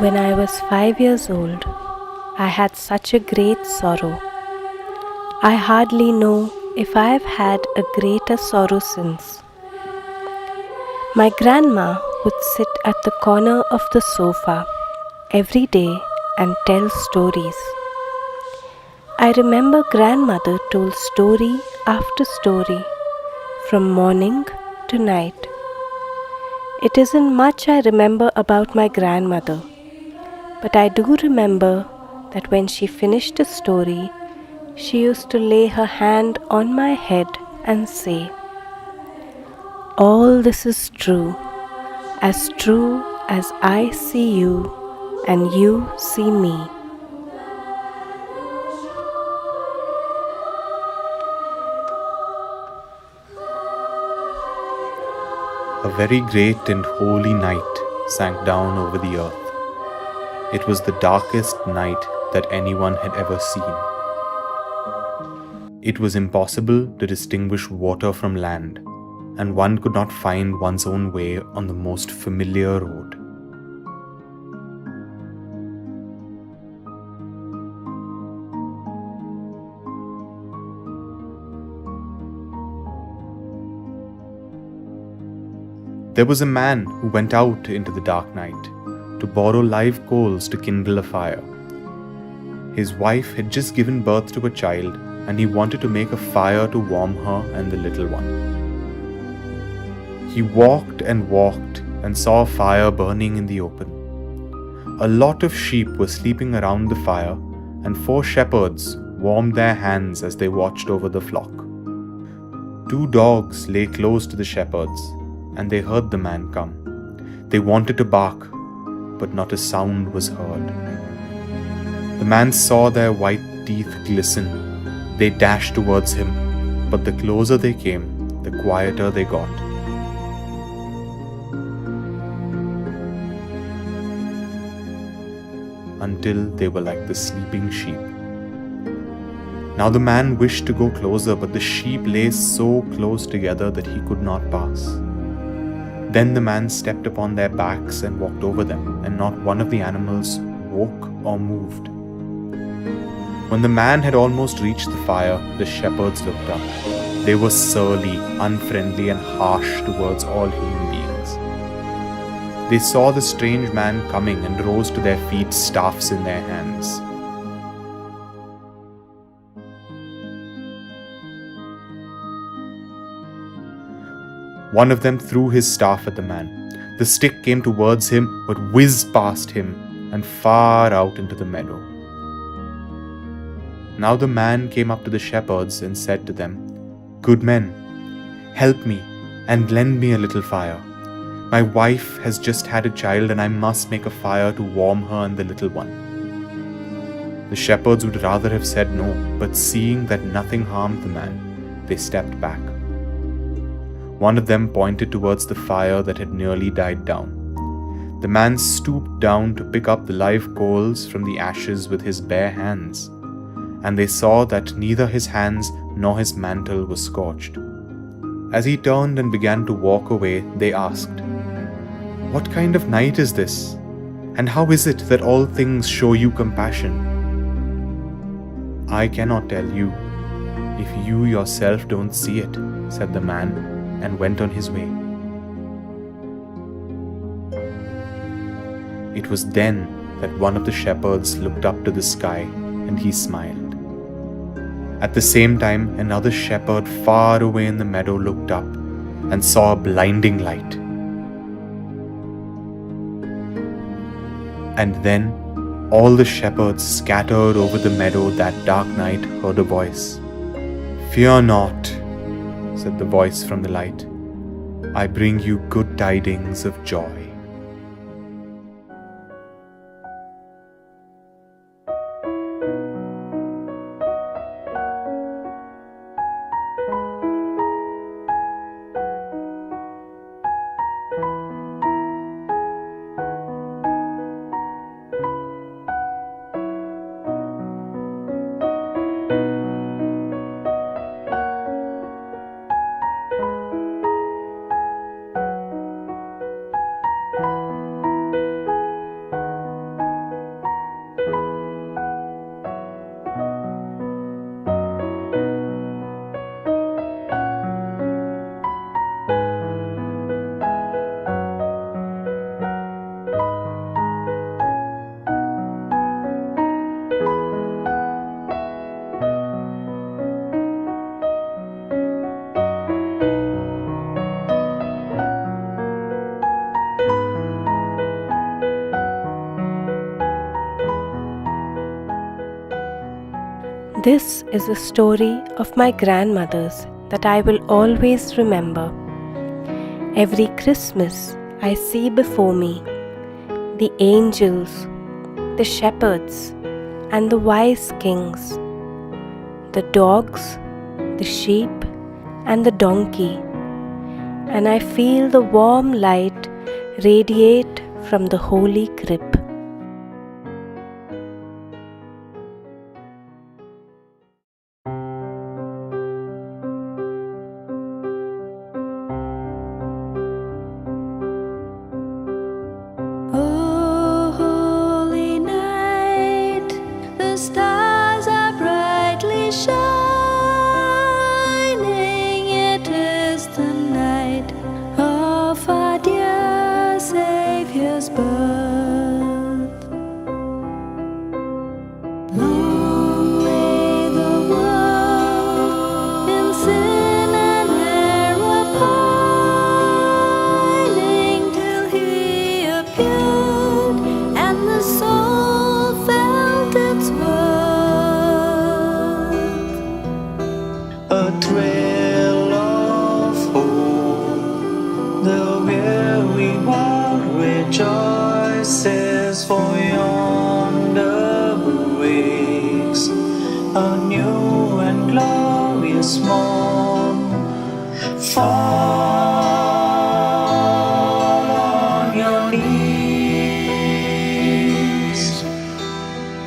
When I was 5 years old, I had such a great sorrow. I hardly know if I have had a greater sorrow since. My grandma would sit at the corner of the sofa every day and tell stories. I remember grandmother told story after story from morning to night. It isn't much I remember about my grandmother, but I do remember that when she finished a story, she used to lay her hand on my head and say, "All this is true as I see you and you see me." A very great and holy night sank down over the earth. It was the darkest night that anyone had ever seen. It was impossible to distinguish water from land, and one could not find one's own way on the most familiar road. There was a man who went out into the dark night to borrow live coals to kindle a fire. His wife had just given birth to a child, and he wanted to make a fire to warm her and the little one. He walked and saw a fire burning in the open. A lot of sheep were sleeping around the fire, and 4 shepherds warmed their hands as they watched over the flock. 2 dogs lay close to the shepherds, and they heard the man come. They wanted to bark, but not a sound was heard. The man saw their white teeth glisten. They dashed towards him, but the closer they came, the quieter they got. Until they were like the sleeping sheep. Now the man wished to go closer, but the sheep lay so close together that he could not pass. Then the man stepped upon their backs and walked over them, and not one of the animals woke or moved. When the man had almost reached the fire, the shepherds looked up. They were surly, unfriendly, and harsh towards all human beings. They saw the strange man coming and rose to their feet, staffs in their hands. One of them threw his staff at the man. The stick came towards him, but whizzed past him and far out into the meadow. Now the man came up to the shepherds and said to them, "Good men, help me and lend me a little fire. My wife has just had a child, and I must make a fire to warm her and the little one." The shepherds would rather have said no, but seeing that nothing harmed the man, they stepped back. One of them pointed towards the fire that had nearly died down. The man stooped down to pick up the live coals from the ashes with his bare hands, and they saw that neither his hands nor his mantle was scorched. As he turned and began to walk away, they asked, "What kind of night is this? And how is it that all things show you compassion?" "I cannot tell you, if you yourself don't see it," said the man, and went on his way. It was then that one of the shepherds looked up to the sky, and he smiled. At the same time, another shepherd far away in the meadow looked up and saw a blinding light. And then all the shepherds scattered over the meadow that dark night heard a voice. "Fear not," said the voice from the light. "I bring you good tidings of joy." This is a story of my grandmother's that I will always remember. Every Christmas, I see before me the angels, the shepherds, and the wise kings, the dogs, the sheep, and the donkey, and I feel the warm light radiate from the holy crib. Oh, holy night, the stars are brightly shining. It is the night of our dear Saviour's birth. Long lay the world in sin and error pining, till He appeared and the soul felt its worth. A thrill of hope, the weary world rejoices, for yonder breaks a new and glorious morn. Fall on your knees,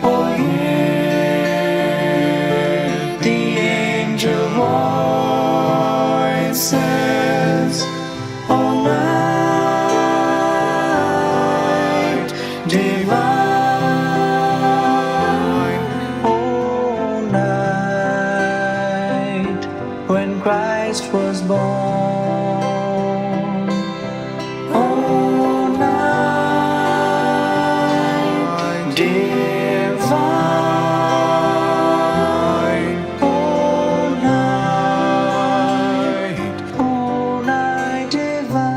for hear the angel voices. All night divine, all night when Christ was born. All night divine, all night divine.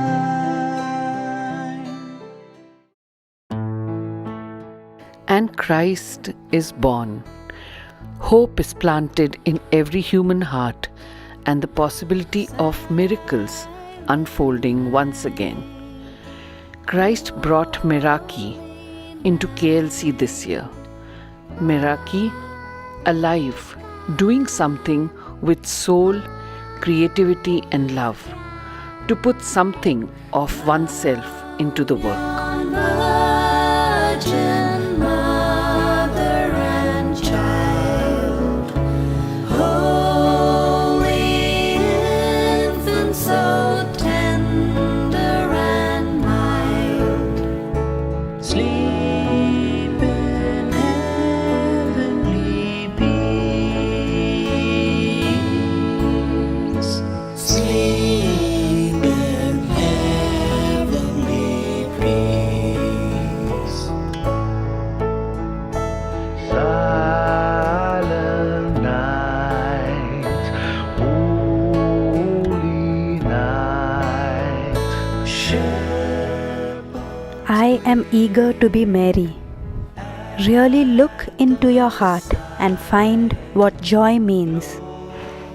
And Christ is born. Hope is planted in every human heart, and the possibility of miracles unfolding once again. Christ brought Meraki into KLC this year. Meraki, alive, doing something with soul, creativity, and love, to put something of oneself into the work. Virgin Mother and Child, holy infant, so tender and mild, Sleep in heavenly peace. Sleep in heavenly peace. Silent night, holy night. I am eager to be Mary. Really look into your heart and find what joy means.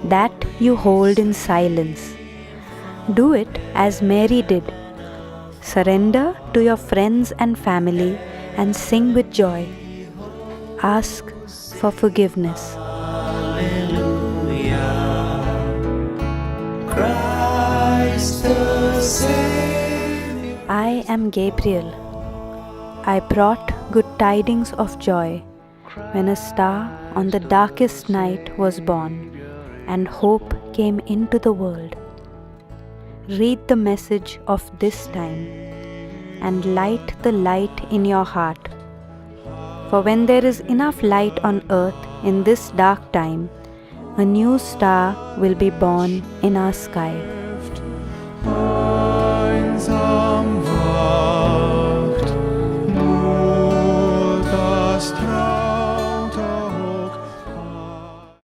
That you hold in silence. Do it as Mary did. Surrender to your friends and family and sing with joy. Ask for forgiveness. Christ the Savior. I am Gabriel. I brought good tidings of joy when a star on the darkest night was born and hope came into the world. Read the message of this time and light the light in your heart. For when there is enough light on earth in this dark time, a new star will be born in our sky.